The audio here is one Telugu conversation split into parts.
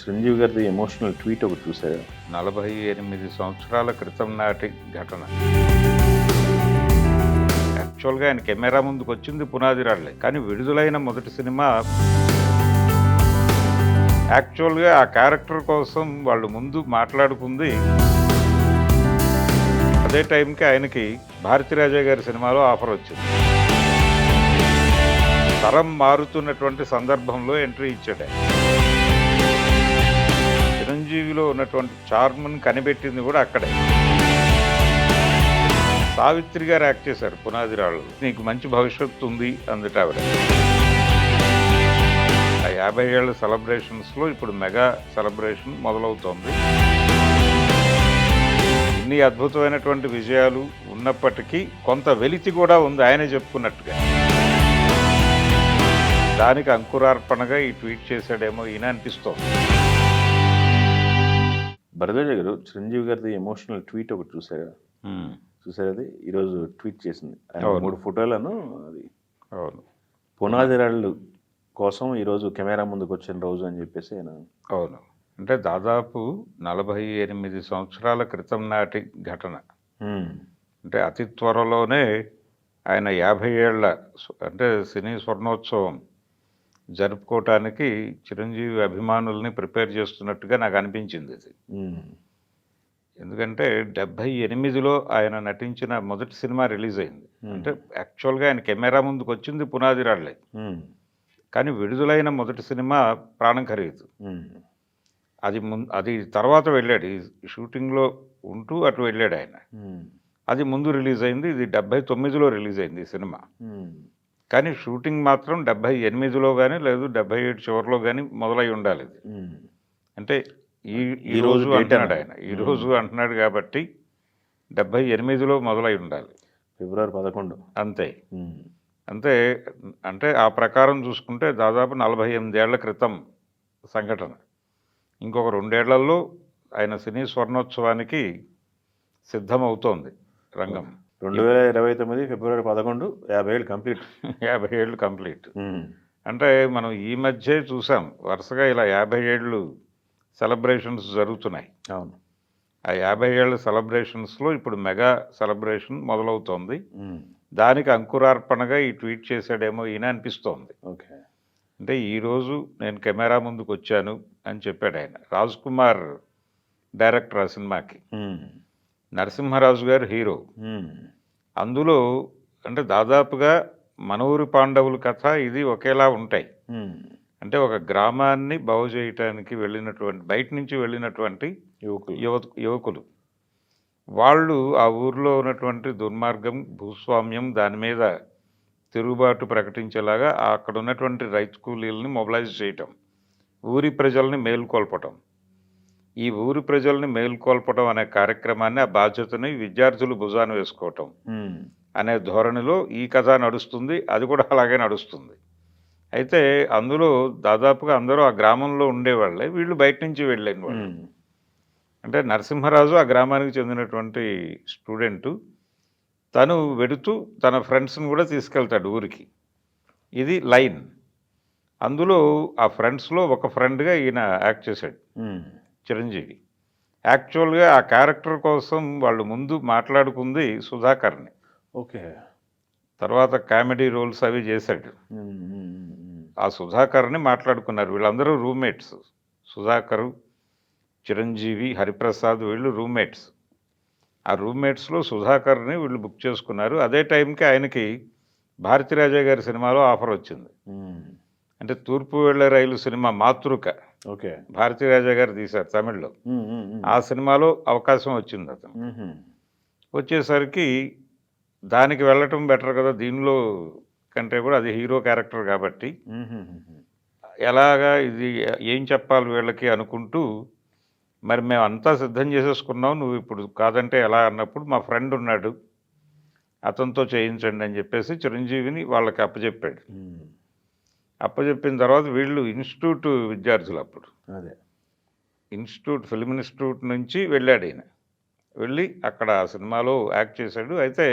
చిరంజీవి గారిది ఎమోషనల్ ట్వీట్ ఒకటి చూసారా? 48 సంవత్సరాల క్రితం నాటి ఘటన. యాక్చువల్‌గా ఆయన కెమెరా ముందుకొచ్చింది 'పునాది రాళ్లే'. కానీ విడుదలైన మొదటి సినిమా యాక్చువల్‌గా ఆ క్యారెక్టర్ కోసం వాళ్ళు ముందు మాట్లాడుకుంది. అదే టైంకి ఆయనకి 'భారతీరాజా' గారి సినిమాలో ఆఫర్ వచ్చింది. తరం మారుతున్నటువంటి సందర్భంలో ఎంట్రీ ఇచ్చాడు ఆయన. చిరంజీవిలో ఉన్నటువంటి చార్మ్‌ని కనిపెట్టింది కూడా అక్కడే. సావిత్రి గారు యాక్ట్ చేశారు 'పునాది రాళ్ళు'. నీకు మంచి భవిష్యత్తు ఉంది అందట ఆవిడ. ఆ 50 ఏళ్ల సెలబ్రేషన్స్లో ఇప్పుడు మెగా సెలబ్రేషన్ మొదలవుతోంది. ఇన్ని అద్భుతమైనటువంటి విజయాలు ఉన్నప్పటికీ కొంత వెలితి కూడా ఉంది ఆయనే చెప్పుకున్నట్టుగా. దానికి అంకురార్పణగా ఈ ట్వీట్ చేశాడేమో ఈయన అనిపిస్తోంది. భరద్వాజ గారు చిరంజీవి గారిది ఎమోషనల్ ట్వీట్ ఒకటి చూసారా? చూసారా అది? ఈరోజు ట్వీట్ చేసింది. ఆయన 3 ఫోటోలను అది అవును. పునాది రాళ్ళు కోసం ఈరోజు కెమెరా ముందుకు వచ్చిన రోజు అని చెప్పేసి ఆయన. అవును. అంటే దాదాపు 48 సంవత్సరాల క్రితం నాటి ఘటన. అంటే అతి త్వరలోనే ఆయన 50 ఏళ్ల అంటే సినీ స్వర్ణోత్సవం జరుపుకోవటానికి చిరంజీవి అభిమానుల్ని ప్రిపేర్ చేస్తున్నట్టుగా నాకు అనిపించింది ఇది. ఎందుకంటే 78లో ఆయన నటించిన మొదటి సినిమా రిలీజ్ అయింది. అంటే యాక్చువల్గా ఆయన కెమెరా ముందుకు వచ్చింది 'పునాది రాళ్లే'. కానీ విడుదలైన మొదటి సినిమా 'ప్రాణం ఖరీదు'. అది తర్వాత వెళ్ళాడు. ఈ షూటింగ్లో ఉంటూ అటు వెళ్ళాడు ఆయన. అది ముందు రిలీజ్ అయింది. ఇది 79లో రిలీజ్ అయింది ఈ సినిమా. కానీ షూటింగ్ మాత్రం 78లో కానీ లేదు 77 చివరిలో కానీ మొదలై ఉండాలి ఇది. అంటే ఈ రోజు అంటున్నాడు ఆయన. ఈ రోజు అంటున్నాడు కాబట్టి 78లో మొదలై ఉండాలి. ఫిబ్రవరి 11 అంతే. అంతే. అంటే ఆ ప్రకారం చూసుకుంటే దాదాపు 48 ఏళ్ల క్రితం సంఘటన. ఇంకొక 2 ఏళ్లలో ఆయన సినీ స్వర్ణోత్సవానికి సిద్ధమవుతోంది రంగం. 2029 ఫిబ్రవరి 11 50 ఏళ్ళు కంప్లీట్. 50 ఏళ్ళు కంప్లీట్. అంటే మనం ఈ మధ్యే చూసాం వరుసగా ఇలా 50 ఏళ్ళు సెలబ్రేషన్స్ జరుగుతున్నాయి. అవును. ఆ 50 ఏళ్ళ సెలబ్రేషన్స్లో ఇప్పుడు మెగా సెలబ్రేషన్ మొదలవుతోంది. దానికి అంకురార్పణగా ఈ ట్వీట్ చేశాడేమో ఈయన అనిపిస్తోంది. ఓకే. అంటే ఈరోజు నేను కెమెరా ముందుకు వచ్చాను అని చెప్పాడు ఆయన. రాజ్ కుమార్ డైరెక్టర్ ఆ సినిమాకి. నరసింహరాజు గారు హీరో. అందులో అంటే దాదాపుగా మన ఊరి పాండవుల కథ ఇది ఒకేలా ఉంటాయి. అంటే ఒక గ్రామాన్ని బాగు చేయటానికి వెళ్ళినటువంటి బయట నుంచి వెళ్ళినటువంటి యువకులు వాళ్ళు ఆ ఊరిలో ఉన్నటువంటి దుర్మార్గం, భూస్వామ్యం దాని మీద తిరుగుబాటు ప్రకటించేలాగా అక్కడ ఉన్నటువంటి రైతు కూలీలని మొబిలైజ్ చేయటం, ఊరి ప్రజల్ని మేల్కొల్పటం. ఈ ఊరి ప్రజల్ని మేల్కొల్పటం అనే కార్యక్రమాన్ని, ఆ బాధ్యతని విద్యార్థులు భుజాన వేసుకోవటం అనే ధోరణిలో ఈ కథ నడుస్తుంది. అది కూడా అలాగే నడుస్తుంది. అయితే అందులో దాదాపుగా అందరూ ఆ గ్రామంలో ఉండేవాళ్ళే, వీళ్ళు బయట నుంచి వెళ్ళిన వాళ్ళు. అంటే నరసింహరాజు ఆ గ్రామానికి చెందినటువంటి స్టూడెంటు. తను వెడుతూ తన ఫ్రెండ్స్ని కూడా తీసుకెళ్తాడు ఊరికి. ఇది లైన్. అందులో ఆ ఫ్రెండ్స్లో ఒక ఫ్రెండ్గా ఈయన యాక్ట్ చేశాడు చిరంజీవి. యాక్చువల్గా ఆ క్యారెక్టర్ కోసం వాళ్ళు ముందు మాట్లాడుకుంది సుధాకర్ని. ఓకే. తర్వాత కామెడీ రోల్స్ అవి చేశాడు. ఆ సుధాకర్ని మాట్లాడుకున్నారు. వీళ్ళందరూ రూమ్మేట్స్. సుధాకరు, చిరంజీవి, హరిప్రసాద్ వీళ్ళు రూమ్మేట్స్. ఆ రూమ్మేట్స్లో సుధాకర్ని వీళ్ళు బుక్ చేసుకున్నారు. అదే టైంకి ఆయనకి 'భారతీరాజా' గారి సినిమాలో ఆఫర్ వచ్చింది. అంటే తూర్పు వెళ్ళే రైలు సినిమా 'మాతృక'. ఓకే. 'భారతీరాజా' గారు తీశారు తమిళ్లో. ఆ సినిమాలో అవకాశం వచ్చింది అతను. వచ్చేసరికి దానికి వెళ్ళటం బెటర్ కదా, దీనిలో కంటే కూడా అది హీరో క్యారెక్టర్ కాబట్టి ఎలాగా ఇది ఏం చెప్పాలి వీళ్ళకి అనుకుంటూ, మరి మేము అంతా సిద్ధం చేసేసుకున్నాం, నువ్వు ఇప్పుడు కాదంటే ఎలా అన్నప్పుడు మా ఫ్రెండ్ ఉన్నాడు అతనితో చేయించండి అని చెప్పేసి చిరంజీవిని వాళ్ళకి అప్పచెప్పాడు. అప్పచెప్పిన తర్వాత వీళ్ళు ఇన్స్టిట్యూట్ విద్యార్థులు అప్పుడు. అదే ఫిల్మ్ ఇన్స్టిట్యూట్ నుంచి వెళ్ళాడు ఈయన. వెళ్ళి అక్కడ ఆ సినిమాలో యాక్ట్ చేశాడు. అయితే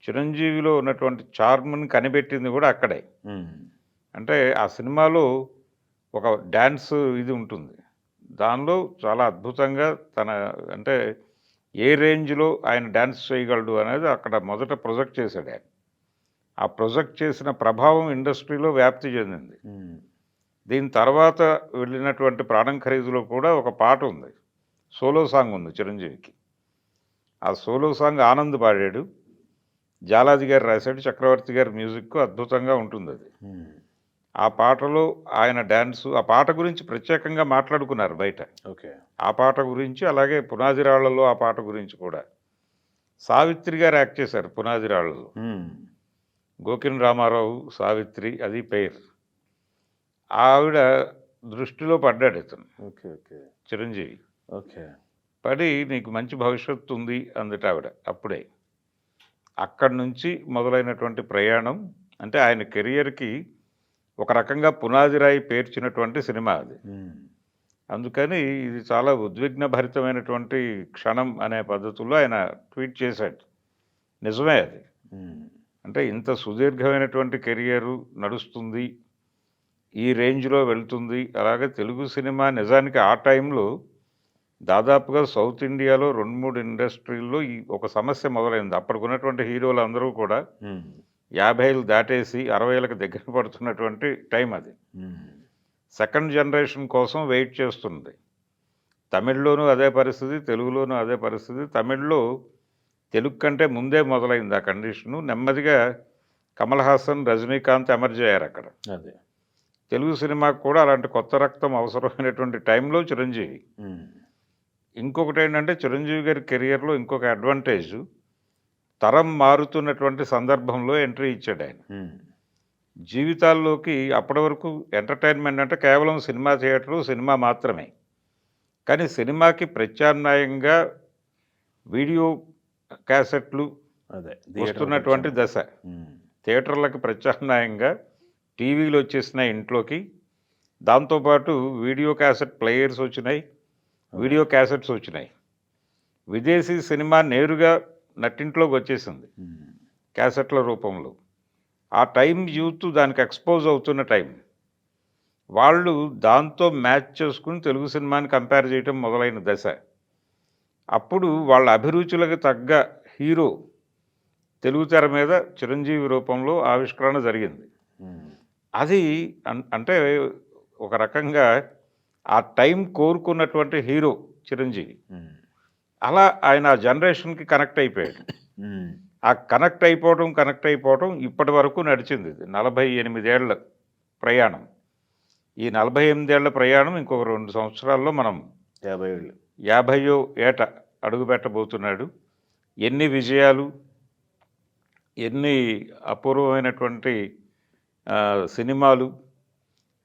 చిరంజీవిలో ఉన్నటువంటి చార్మ్ని కనిపెట్టింది కూడా అక్కడే. అంటే ఆ సినిమాలో ఒక డ్యాన్స్ ఇది ఉంటుంది. దానిలో చాలా అద్భుతంగా అంటే ఏ రేంజ్‌లో ఆయన డాన్స్ చేయగలడు అనేది అక్కడ మొదట ప్రొజెక్ట్ చేశాడు ఆయన. ఆ ప్రొజెక్ట్ చేసిన ప్రభావం ఇండస్ట్రీలో వ్యాప్తి చెందింది. దీని తర్వాత వెళ్ళినటువంటి 'ప్రాణం ఖరీదులో' కూడా ఒక పాట ఉంది. సోలో సాంగ్ ఉంది చిరంజీవికి. ఆ సోలో సాంగ్ ఆనంద్ పాడాడు. జాలాది గారు రాశాడు. చక్రవర్తి గారి మ్యూజిక్ అద్భుతంగా ఉంటుందది. ఆ పాటలో ఆయన డాన్సు, ఆ పాట గురించి ప్రత్యేకంగా మాట్లాడుకున్నారు బయట. ఓకే. ఆ పాట గురించి, అలాగే 'పునాది రాళ్లలో' ఆ పాట గురించి కూడా. సావిత్రి గారు యాక్ట్ చేశారు 'పునాది రాళ్లలో'. గోకిన్ రామారావు, సావిత్రి అది పెయిర్. ఆవిడ దృష్టిలో పడ్డాడు ఇతను. ఓకే. ఓకే. చిరంజీవి. ఓకే. పడి నీకు మంచి భవిష్యత్తు ఉంది అందట ఆవిడ అప్పుడే. అక్కడి నుంచి మొదలైనటువంటి ప్రయాణం అంటే ఆయన కెరియర్కి ఒక రకంగా పునాది రాయి పేర్చినటువంటి సినిమా అది. అందుకని ఇది చాలా ఉద్విగ్న భరితమైనటువంటి క్షణం అనే పద్ధతుల్లో ఆయన ట్వీట్ చేశాడు. నిజమే అది. అంటే ఇంత సుదీర్ఘమైనటువంటి కెరియరు నడుస్తుంది, ఈ రేంజ్లో వెళ్తుంది. అలాగే తెలుగు సినిమా నిజానికి ఆ టైంలో దాదాపుగా సౌత్ ఇండియాలో 2-3 ఇండస్ట్రీల్లో ఈ ఒక సమస్య మొదలైంది. అప్పటికున్నటువంటి హీరోలు అందరూ కూడా 50 దాటేసి 60లకు దగ్గర పడుతున్నటువంటి టైం అది. సెకండ్ జనరేషన్ కోసం వెయిట్ చేస్తుంది. తమిళ్లోనూ అదే పరిస్థితి, తెలుగులోనూ అదే పరిస్థితి. తమిళ్లో తెలుగు కంటే ముందే మొదలైంది ఆ కండిషను. నెమ్మదిగా కమల్ హాసన్, రజనీకాంత్ ఎమర్జ్ అయ్యారు అక్కడ. అదే. తెలుగు సినిమాకు కూడా అలాంటి కొత్త రక్తం అవసరమైనటువంటి టైంలో చిరంజీవి. ఇంకొకటి ఏంటంటే చిరంజీవి గారి కెరియర్లో ఇంకొక అడ్వాంటేజ్, తరం మారుతున్నటువంటి సందర్భంలో ఎంట్రీ ఇచ్చాడు ఆయన. జీవితాల్లోకి అప్పటి వరకు ఎంటర్టైన్మెంట్ అంటే కేవలం సినిమా థియేటరు, సినిమా మాత్రమే. కానీ సినిమాకి ప్రత్యామ్నాయంగా వీడియో క్యాసెట్లు వస్తున్నటువంటి దశ. థియేటర్లకు ప్రత్యామ్నాయంగా టీవీలు వచ్చేసినాయి ఇంట్లోకి. దాంతోపాటు వీడియో క్యాసెట్ ప్లేయర్స్ వచ్చినాయి, వీడియో క్యాసెట్స్ వచ్చినాయి. విదేశీ సినిమా నేరుగా నట్టింట్లోకి వచ్చేసింది క్యాసెట్ల రూపంలో. ఆ టైం యూత్ దానికి ఎక్స్పోజ్ అవుతున్న టైం. వాళ్ళు దాంతో మ్యాచ్ చేసుకుని తెలుగు సినిమాని కంపేర్ చేయటం మొదలైన దశ. అప్పుడు వాళ్ళ అభిరుచులకు తగ్గ హీరో తెలుగు తెర మీద చిరంజీవి రూపంలో ఆవిష్కరణ జరిగింది. అది అంటే ఒక రకంగా ఆ టైం కోరుకున్నటువంటి హీరో చిరంజీవి. అలా ఆయన ఆ జనరేషన్కి కనెక్ట్ అయిపోయాడు. ఆ కనెక్ట్ అయిపోవటం ఇప్పటి వరకు నడిచింది. ఇది 48 ఏళ్ల ప్రయాణం. ఈ 48 ఏళ్ల ప్రయాణం ఇంకొక 2 సంవత్సరాల్లో మనం 50వ ఏట అడుగుపెట్టబోతున్నాడు. ఎన్ని విజయాలు, ఎన్ని అపూర్వమైనటువంటి సినిమాలు.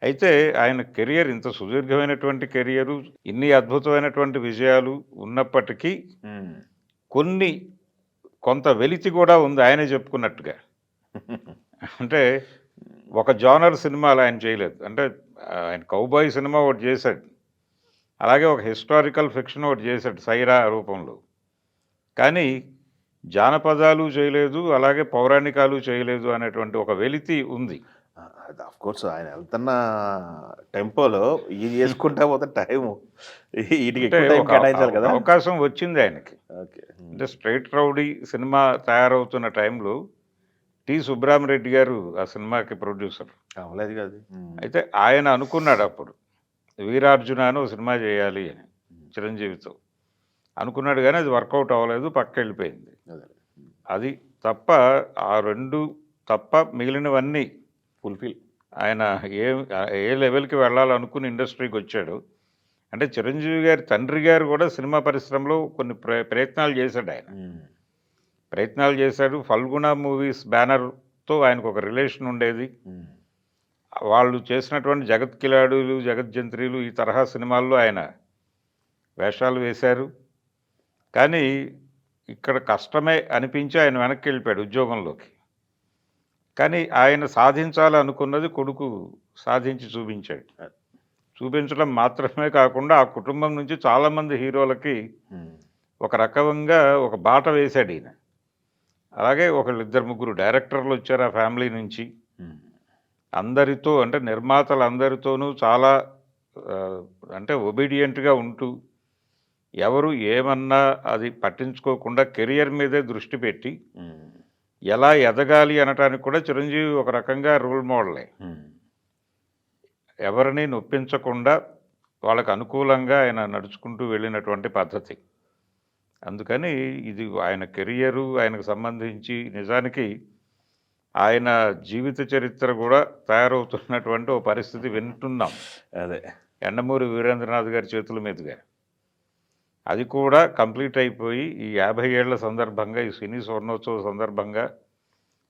అయితే ఆయన కెరియర్ ఇంత సుదీర్ఘమైనటువంటి కెరియరు, ఇన్ని అద్భుతమైనటువంటి విజయాలు ఉన్నప్పటికీ కొంత వెలితి కూడా ఉంది ఆయనే చెప్పుకున్నట్టుగా. అంటే ఒక జానర్ సినిమాలు ఆయన చేయలేదు. అంటే ఆయన కౌబాయ్ సినిమా ఒకటి చేశాడు, అలాగే ఒక హిస్టారికల్ ఫిక్షన్ ఒకటి చేశాడు సైరా రూపంలో. కానీ జానపదాలు చేయలేదు, అలాగే పౌరాణికాలు చేయలేదు అనేటువంటి ఒక వెలితి ఉంది. ఆఫ్ కోర్స్ ఆయన వెళ్తున్న టెంపోలో ఇది చేసుకుంటా పోతే టైము కేటాయించాలి కదా. అవకాశం వచ్చింది ఆయనకి. ఓకే. అంటే స్ట్రైట్ రౌడీ సినిమా తయారవుతున్న టైంలో టి సుబ్రహ్మరెడ్డి గారు ఆ సినిమాకి ప్రొడ్యూసర్. అవలేదు కాదు. అయితే ఆయన అనుకున్నాడు అప్పుడు వీరార్జున అని ఒక సినిమా చేయాలి అని చిరంజీవితో అనుకున్నాడు. కానీ అది వర్కౌట్ అవ్వలేదు, పక్క వెళ్ళిపోయింది. అది తప్ప ఆ 2 తప్ప మిగిలినవన్నీ ఫుల్ఫిల్. ఆయన ఏ లెవెల్కి వెళ్ళాలనుకుని ఇండస్ట్రీకి వచ్చాడు. అంటే చిరంజీవి గారి తండ్రి గారు కూడా సినిమా పరిశ్రమలో కొన్ని ప్రయత్నాలు చేశాడు. ఆయన ప్రయత్నాలు చేశాడు. ఫల్గుణ మూవీస్ బ్యానర్తో ఆయనకు ఒక రిలేషన్ ఉండేది. వాళ్ళు చేసినటువంటి జగత్ కిలాడులు, జగజ్జంత్రీలు ఈ తరహా సినిమాల్లో ఆయన వేషాలు వేశారు. కానీ ఇక్కడ కష్టమే అనిపించి ఆయన వెనక్కి వెళ్ళిపోయాడు ఉద్యోగంలోకి. కానీ ఆయన సాధించాలనుకున్నది కొడుకు సాధించి చూపించాడు. చూపించడం మాత్రమే కాకుండా ఆ కుటుంబం నుంచి చాలామంది హీరోలకి ఒక రకంగా ఒక బాట వేశాడు ఈయన. అలాగే 1-2-3 డైరెక్టర్లు వచ్చారు ఆ ఫ్యామిలీ నుంచి. అందరితో అంటే నిర్మాతలందరితోనూ చాలా అంటే ఒబీడియంట్గా ఉంటూ ఎవరు ఏమన్నా అది పట్టించుకోకుండా కెరియర్ మీదే దృష్టి పెట్టి ఎలా ఎదగాలి అనటానికి కూడా చిరంజీవి ఒక రకంగా రోల్ మోడలే. ఎవరిని నొప్పించకుండా వాళ్ళకు అనుకూలంగా ఆయన నడుచుకుంటూ వెళ్ళినటువంటి పద్ధతి. అందుకని ఇది ఆయన కెరియరు, ఆయనకు సంబంధించి నిజానికి ఆయన జీవిత చరిత్ర కూడా తయారవుతున్నటువంటి ఓ పరిస్థితి వింటున్నాం. అదే యండమూరి వీరేంద్రనాథ్ గారి చేతుల మీదుగా. అది కూడా కంప్లీట్ అయిపోయి ఈ 50 ఏళ్ల సందర్భంగా, ఈ సినీ స్వర్ణోత్సవ సందర్భంగా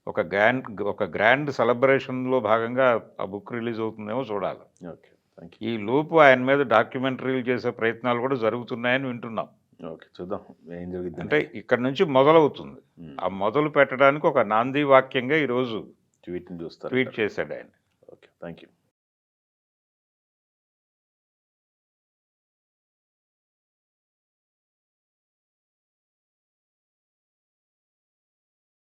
ఒక గ్రాండ్ సెలబ్రేషన్లో భాగంగా ఆ బుక్ రిలీజ్ అవుతుందేమో చూడాలి. Okay, thank you. ఈ లోపు ఆయన మీద డాక్యుమెంటరీలు చేసే ప్రయత్నాలు కూడా జరుగుతున్నాయని వింటున్నాం. ఓకే, చూద్దాం ఏం జరుగుతుంది. అంటే ఇక్కడ నుంచి మొదలవుతుంది. ఆ మొదలు పెట్టడానికి ఒక నాంది వాక్యంగా ఈరోజు ట్వీట్ని చూస్తారు. ట్వీట్ చేశాడు ఆయన. Okay, thank you.